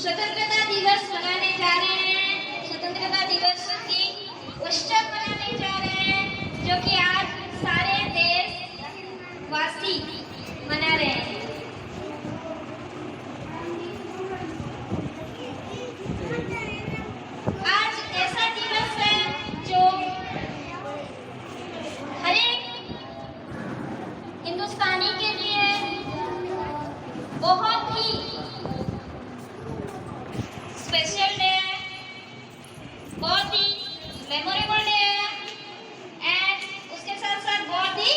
स्वतंत्रता दिवस मनाने जा रहे हैं। स्वतंत्रता दिवस की उत्सव मनाने जा रहे हैं, जो कि आज सारे देशवासी मना रहे हैं। आज ऐसा दिवस है जो हर एक हिंदुस्तानी के लिए बहुत ही स्पेशल डे है, बहुत ही मेमोरेबल डे है एंड उसके साथ साथ बहुत ही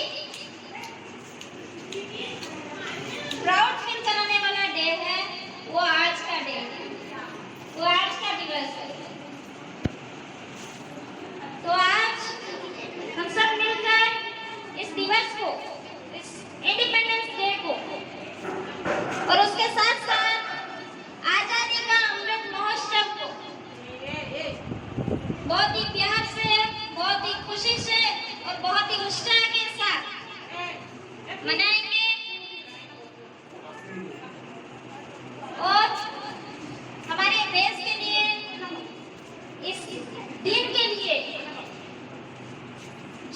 प्राउड फील कराने वाला डे है। वो आज का डे है, वो आज का दिवस है। तो आज हम सब मिलकर इस दिवस को, इस इंडिपेंडेंस डे को और उसके साथ साथ आजादी का अमृत महोत्सव को बहुत ही प्यार से, बहुत ही खुशी से और बहुत ही उत्साह के साथ मनाएंगे। और हमारे देश के लिए, इस दिन के लिए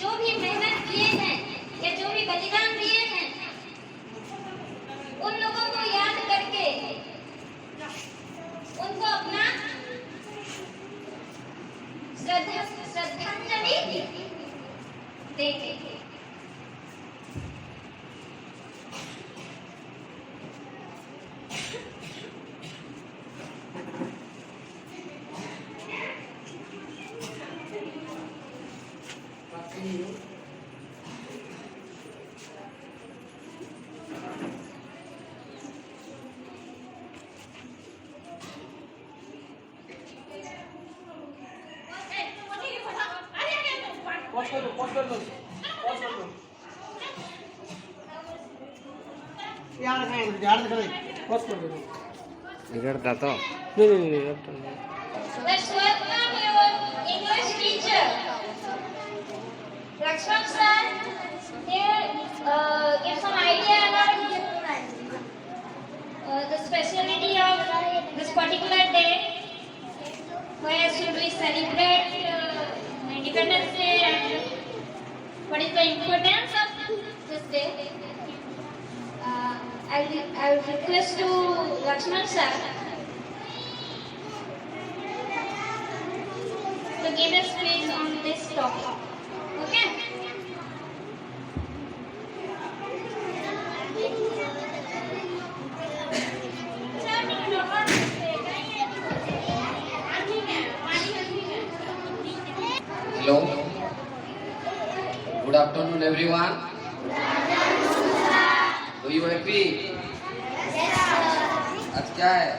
जो भी मेहनत किए हैं या जो भी बलिदान दिए हैं, उन लोगों को याद करके उनको अपना श्रद्धांजलि देंगे। पॉज कर लो यार, है यार, दिखा दे, पॉज कर दो। बिगड़ता तो नहीं अब तो नहीं। Let's welcome your English teacher, Lakshman sir. Here, give some idea about the speciality of this particular day. Why should we celebrate Independence Day and what is the importance of this day? I will request to Lakshman sir to give a speech on this topic. Okay? Hello, good afternoon everyone. Do you happy? आज क्या है?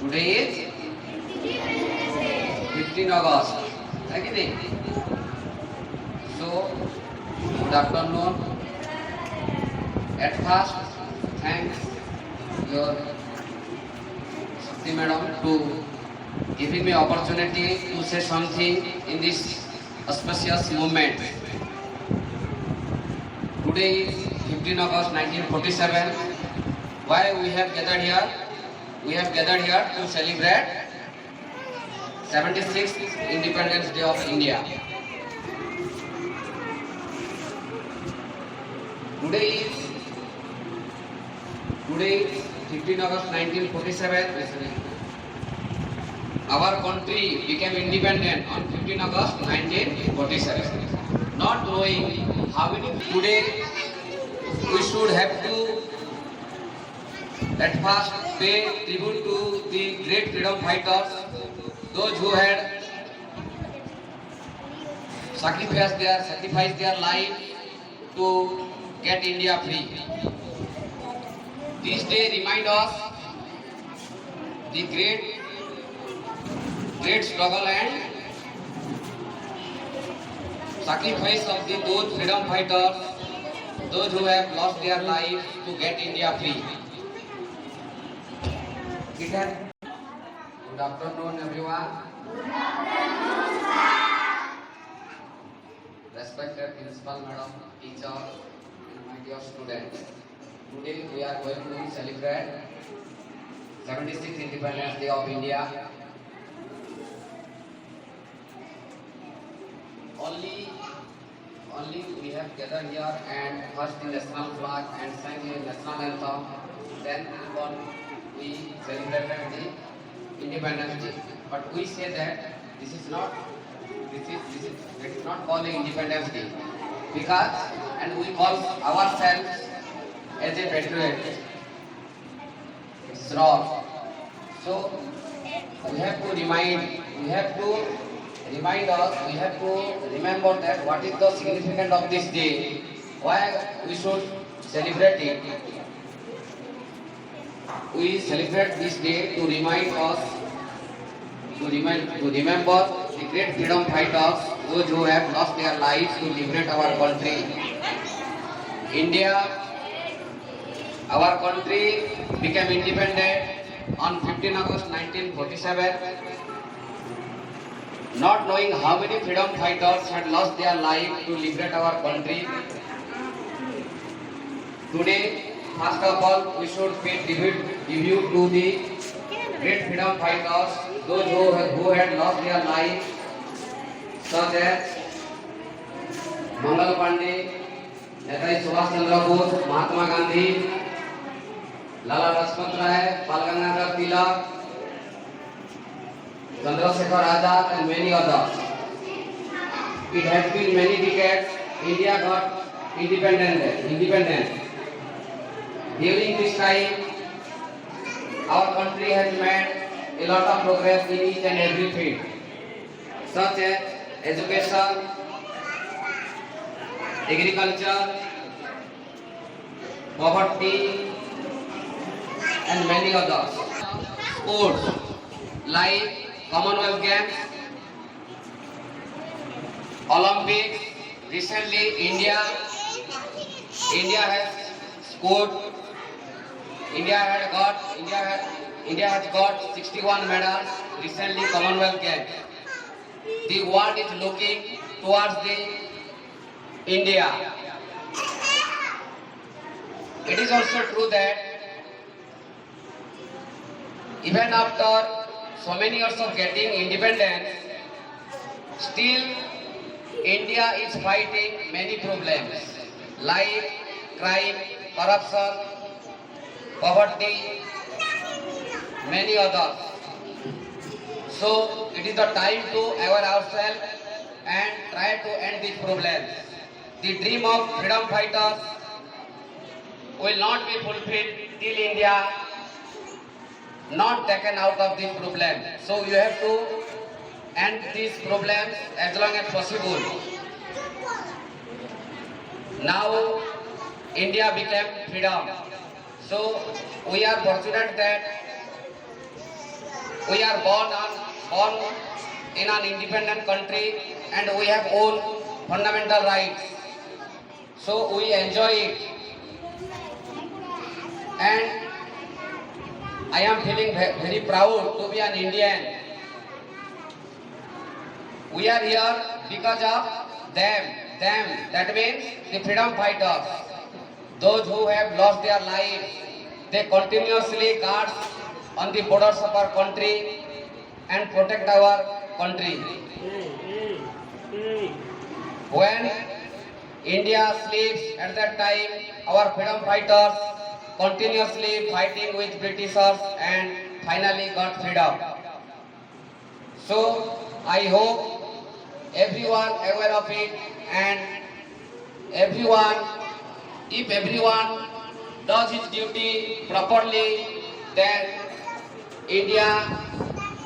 Today is 15 अगस्त, है कि नहीं? So good afternoon. At first thanks your Shakti madam to giving me opportunity to say something in this auspicious moment. Today is 15 August 1947. Why we have gathered here? We have gathered here to celebrate 76th Independence Day of India. Today is 15 August 1947. Our country became independent on 15 August 1947. Not knowing how many today we should have to at first pay tribute to the great freedom fighters, those who had sacrificed their life to get India free. This day reminds us the great struggle and sacrifice of those freedom fighters, those who have lost their lives to get India free. Good afternoon, everyone. Respected principal madam, teacher, and my dear students. Today we are going to celebrate 76th Independence Day of India. Only we have gathered here and first the national flag and sang the national anthem. Then we celebrated the Independence Day. But we say that this is not called the Independence Day because and we call ourselves as a patriot. It's wrong. So we have to remember that what is the significance of this day, why we should celebrate it. We celebrate this day to remember the great freedom fighters, those who have lost their lives to liberate our country. India, our country became independent on 15 August 1947. Not knowing how many freedom fighters had lost their life to liberate our country. Today, first of all, we should pay tribute to the great freedom fighters, those who had lost their life, such as Mangal Pandey, Netaji Subhash Chandra Bose, Mahatma Gandhi, Lala Lajpat Rai, Bal Gangadhar Tilak, Chandrasekhar Azad and many others. It has been many decades. India got independent. During this time, our country has made a lot of progress in each and every field, such as education, agriculture, poverty, and many others. Sports like Commonwealth Games, Olympics. Recently, India has scored. India has got 61 medals recently Commonwealth Games. The world is looking towards the India. It is also true that even after so many years of getting independence, still India is fighting many problems like crime, corruption, poverty, many others. So it is the time to aware ourselves and try to end these problems. The dream of freedom fighters will not be fulfilled till India not taken out of this problem. So you have to end these problems as long as possible. Now India became freedom. So we are fortunate that we are born in an independent country and we have own fundamental rights. So we enjoy it. And I am feeling very proud to be an Indian. We are here because of them. That means the freedom fighters. Those who have lost their lives, they continuously guard on the borders of our country and protect our country. When India sleeps at that time, our freedom fighters continuously fighting with Britishers and finally got freedom. So I hope everyone aware of it and if everyone does his duty properly, then India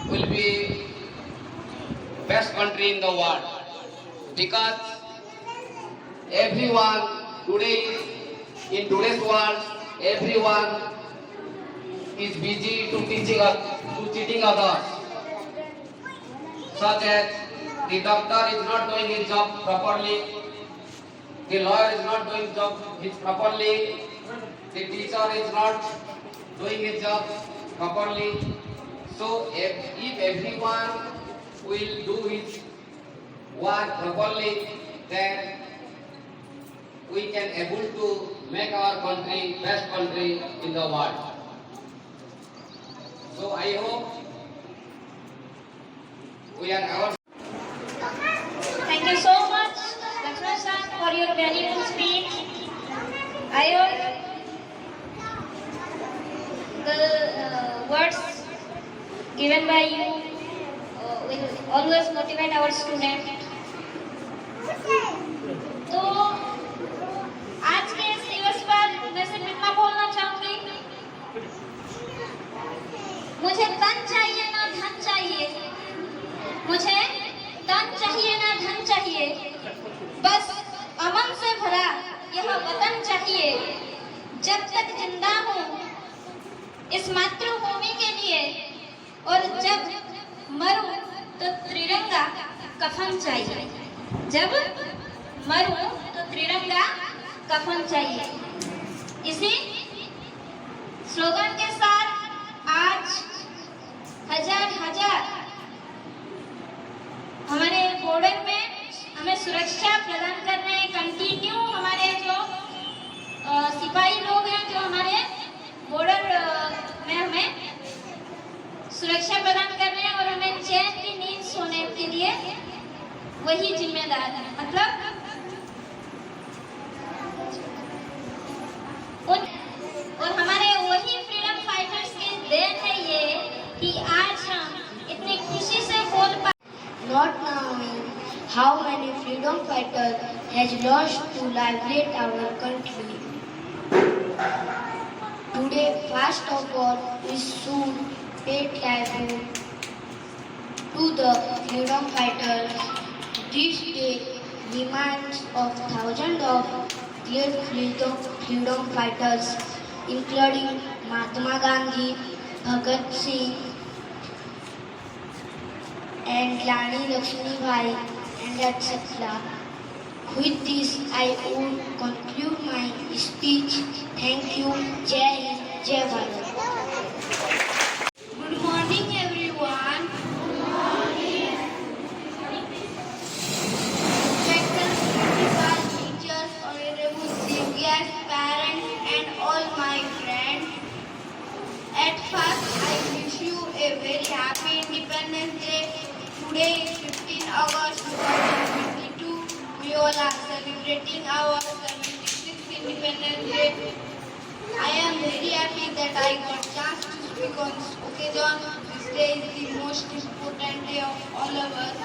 will be best country in the world. Because everyone in today's world, everyone is busy to cheating others. Such as the doctor is not doing his job properly, the lawyer is not doing his job properly, the teacher is not doing his job properly. So if everyone will do his work properly, then we can able to make our country best country in the world. So I hope we are aware. Thank you so much, Lakshman sir, for your valuable speech. I hope the words given by you will always motivate our students. तो आज के इस दिवस पर मैं सिर्फ इतना बोलना चाहूंगी, मुझे तन चाहिए ना धन चाहिए, मुझे तन चाहिए ना धन चाहिए, बस अमन से भरा यह वतन चाहिए। जब तक जिंदा हूँ इस मातृभूमि के लिए, और जब मरूं तो त्रिरंगा कफन चाहिए। जब मरूं तो त्रिरंगा कफन चाहिए। इसी स्लोगन के साथ आज हजार हमारे बॉर्डर में हमें सुरक्षा प्रदान कर रहे हैं। कंटिन्यू हमारे जो सिपाही लोग हैं जो हमारे बॉर्डर में हमें सुरक्षा प्रदान कर रहे हैं, और हमें चैन की नींद सोने के लिए वही जिम्मेदार है। मतलब और हमारे वही फ्रीडम फाइटर्स की देन है ये कि आज हम इतनी खुशी से बोल पा। Not knowing how many freedom fighters has lost to liberate our country. Today, first of all, we should pay tribute to the freedom fighters. This day reminds of thousands of great freedom fighters, including Mahatma Gandhi, Bhagat Singh, and Rani Lakshmibai, and etc. With this, I would conclude my speech. Thank you. Jai Hind, Jai Bharat. Good morning, everyone. Respected principal, teachers, honorable guests, parents, and all my friends. At first, I wish you a very happy Independence Day. Today is 15 August 2022. We all are celebrating our 76th Independence Day. I am very happy that I got chance to speak on this occasion. This day is the most important day of all of us.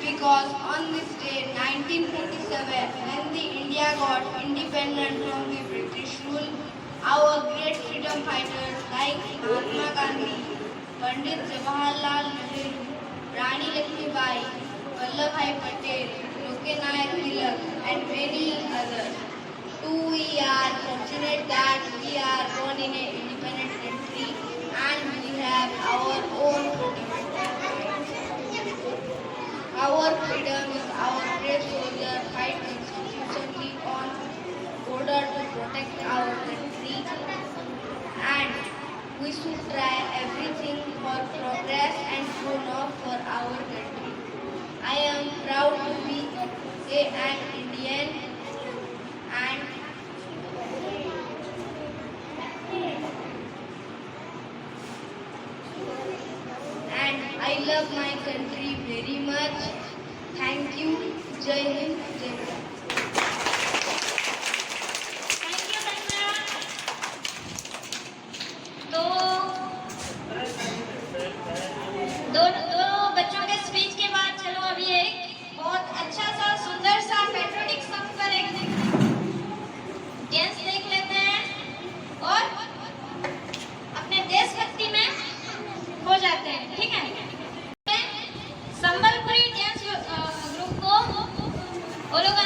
Because on this day, 1947, when the India got independent from the British rule, our great freedom fighters like Mahatma Gandhi, Pandit Jawaharlal Nehru, Rani Lakshmibai, Vallabhbhai Patel, Lokanayak Tilak, and many others. We are fortunate that we are born in an independent country and we have our own freedom. Our freedom is our brave soldiers fight constitutionally on order to protect our country, and we should try everything for progress and honor for our country. I am proud to be an Indian, and I love my country very much. Thank you. Jai Hind, Jai Bharat. Thank you, Tanmaya. तो दो बच्चों के speech के बाद चलो अभी एक बहुत अच्छा सा सुंदर सा पैट्रियोटिक सॉन्ग पर एक डांस देख लेते हैं और अपने देशभक्ति में हो जाते हैं। ठीक है, संबलपुरी डांस ग्रुप को वो लोग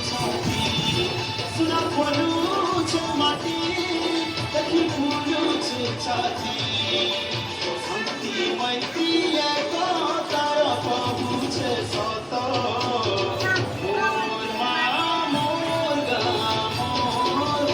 छाती सुना खोलूछ माटी देखी फूलूछ छाती शांति मैत्री एक तार पहुँच सत मोर माँ मोर गाँ मोर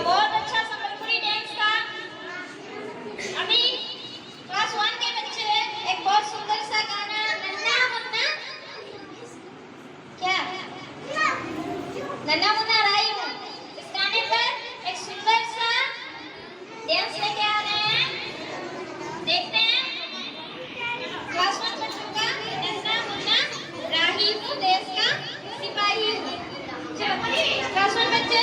बहुत अच्छा संबलपुरी डांस था। अभी क्लास 1 के बच्चे एक बहुत सुंदर सा गाना नन्ना मुन्ना क्या नन्ना मुन्ना राई हूँ इस गाने पर एक सुंदर सा डांस लेके आ रहे हैं। देखते हैं क्लास 1 बच्चों का नन्ना मुन्ना राही हूँ देश का सिपाही हूँ। क्लास 1 बच्चे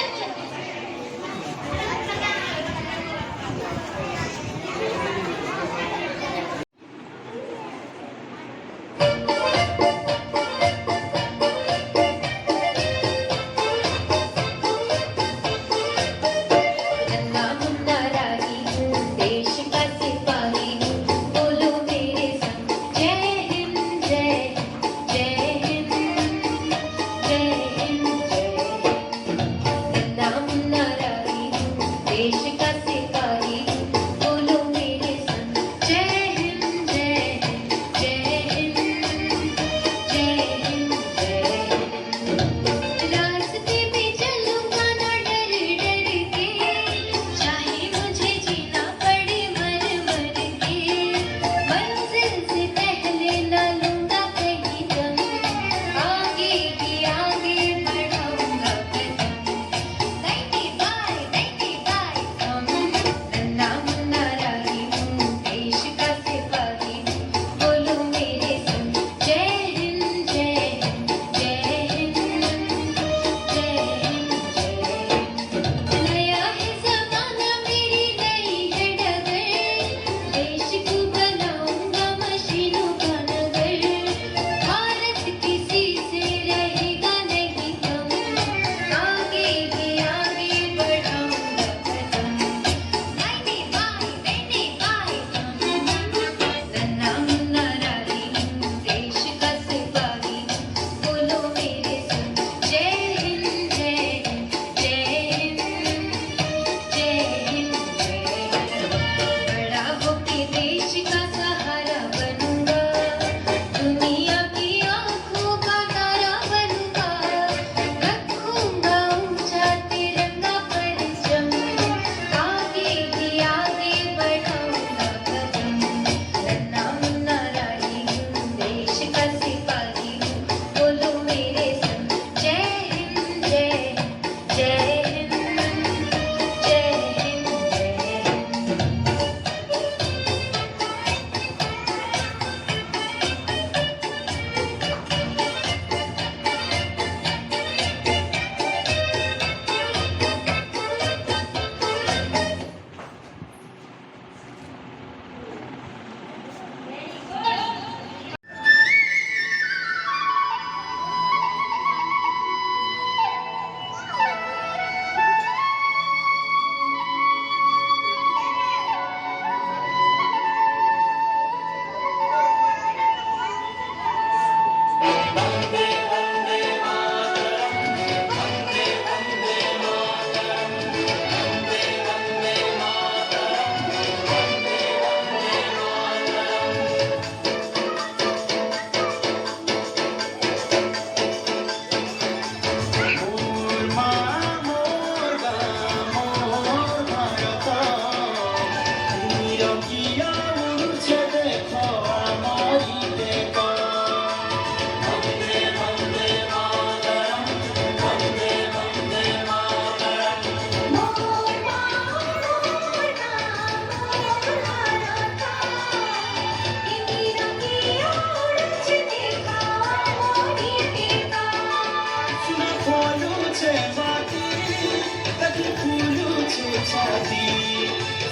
छाती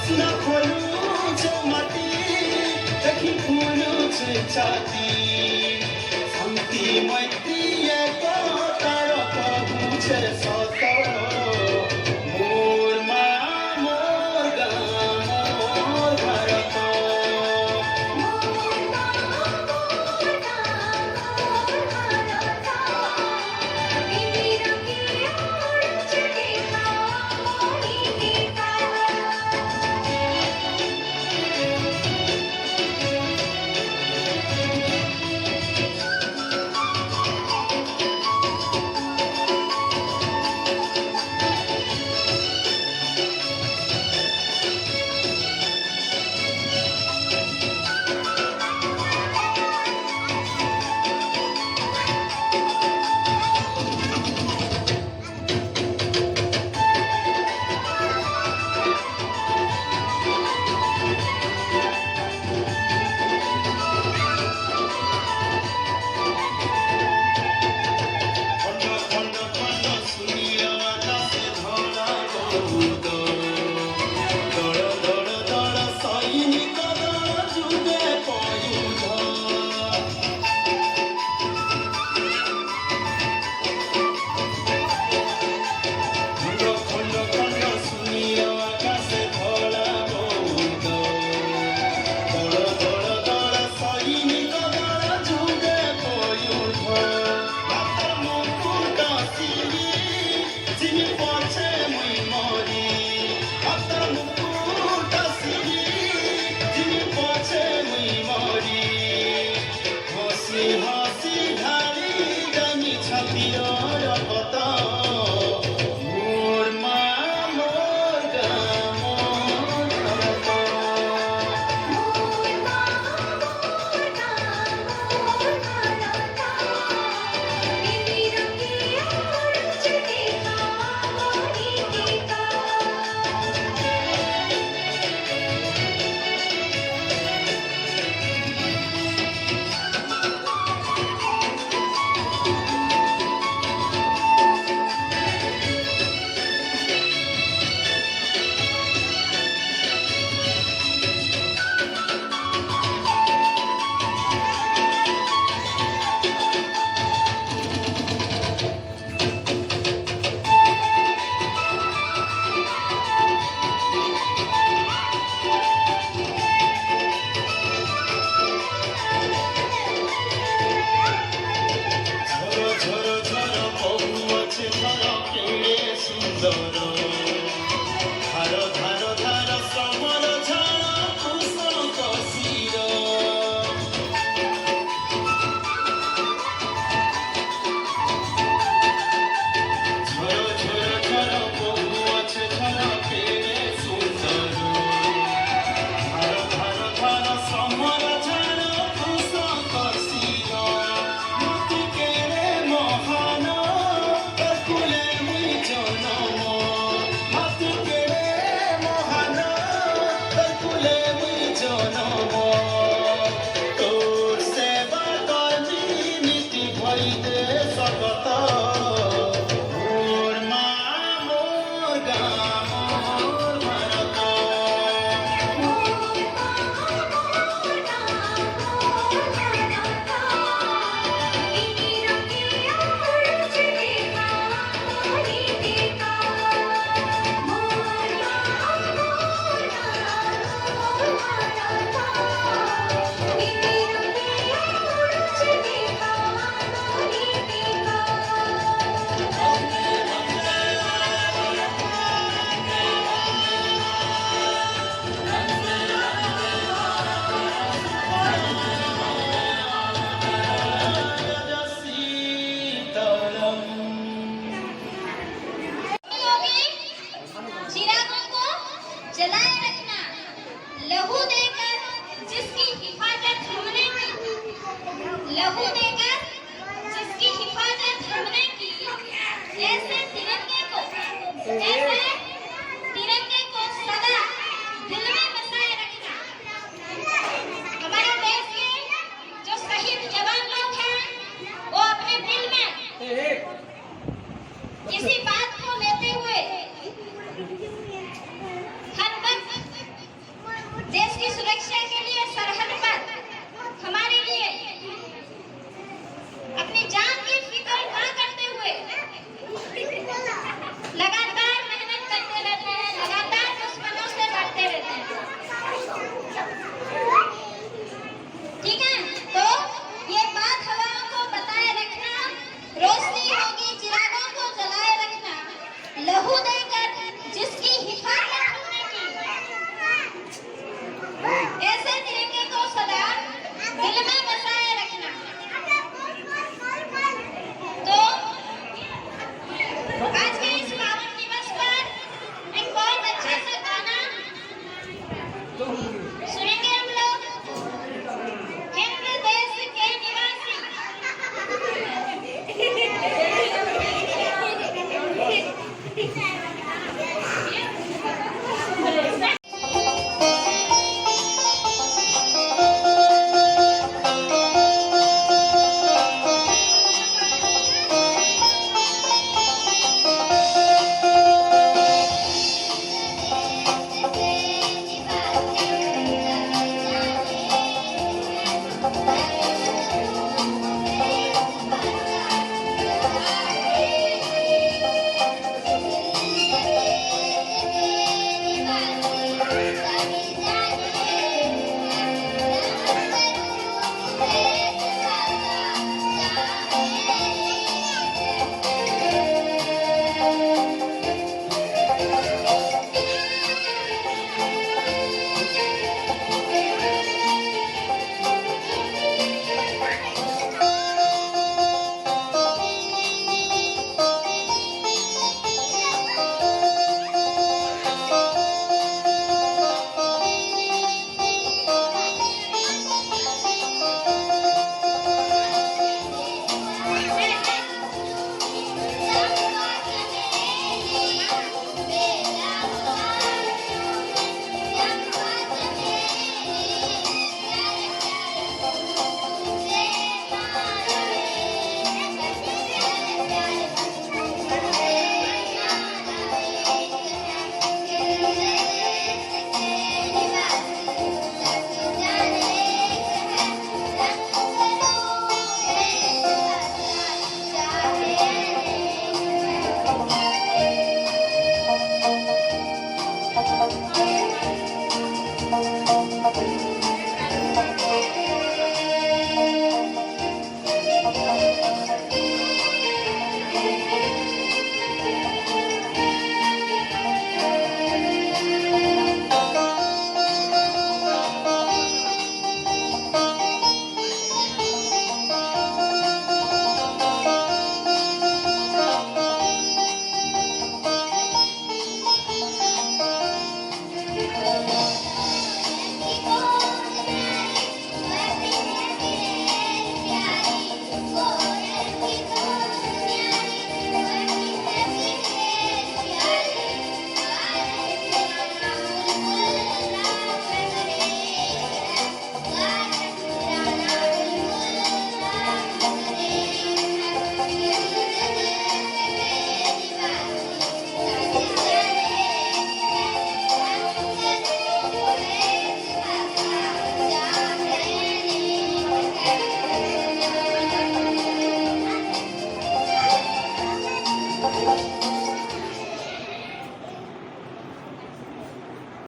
सुना खोलुछ माटी देखि फुलुछ छाती शान्ति मैत्री एकतार पहुँचे सत मोर मा मोर गाँ मोर भारत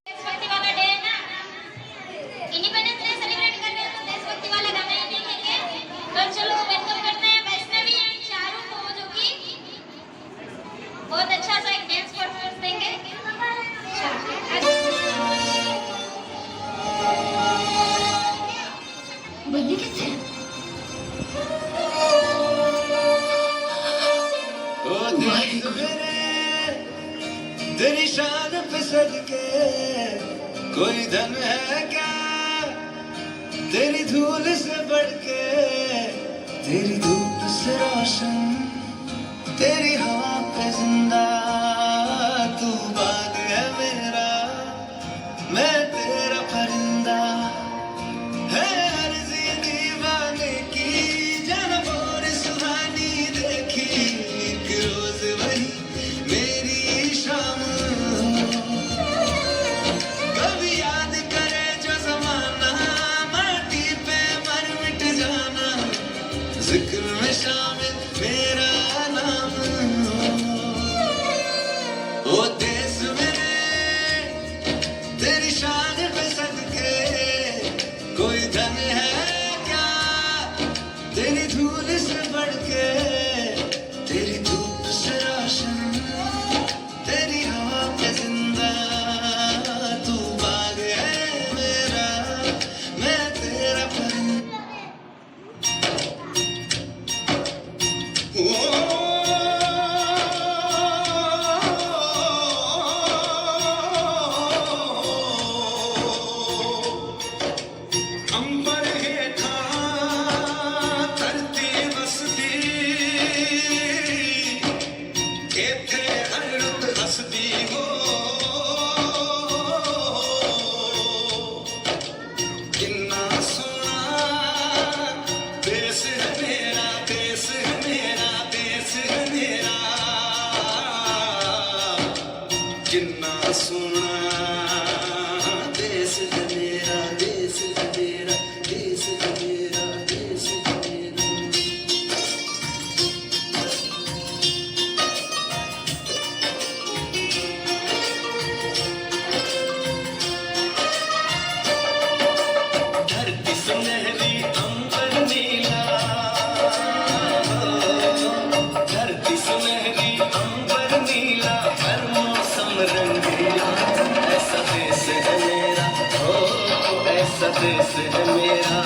देशभक्ति वाला डे है ना, इंडिपेंडेंस डे सेलिब्रेट करते हैं तो देशभक्ति वाला गाना ही देखेंगे। तो चलो वेलकम करते हैं वैष्णवी एंड चारू को, जो कि बहुत अच्छा सा एक डांस परफॉर्मेंस देंगे। बंदी किससे? ओ देख मेरे तेरी शान पे सदके कोई धन है क्या तेरी धूल से बढ़ के, तेरी धूप से रोशन तेरी हवा पे जिंदा, तू बाग है मेरा मैं तेरा परिंदा, है अर्ज़ी दीवाने की जन्म और सुहानी देखी, एक रोज वही मेरी शाम, कभी याद करे जो जमाना माटी पे मर मिट जाना, जिक्र में शामिल मेरा नाम। ओ देश मेरे तेरी शान पे सदके कोई धन है क्या तेरी धूल से बढ़ के, तेरी धूप से रोशन तेरी हवा पे जिंदा, तू बाग है मेरा मैं तेरा परिंदा। ओ मौसम रंगीला, ऐसा देश है मेरा, ओ ऐसा देश है मेरा,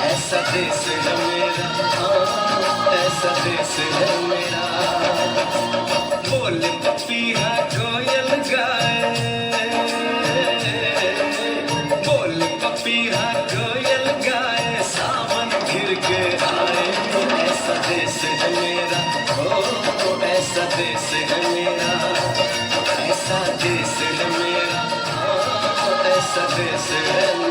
ऐसा देश है मेरा, हाँ ऐसा देश है मेरा। बोले पपीहा कोयल गाए, बोले पपीहा कोयल गाए, सावन घिर के आए, ऐसा देश है मेरा, ओ ऐसा देश है मेरा, ऐसा देश है मेरा, हाँ ऐसा देश है मेरा।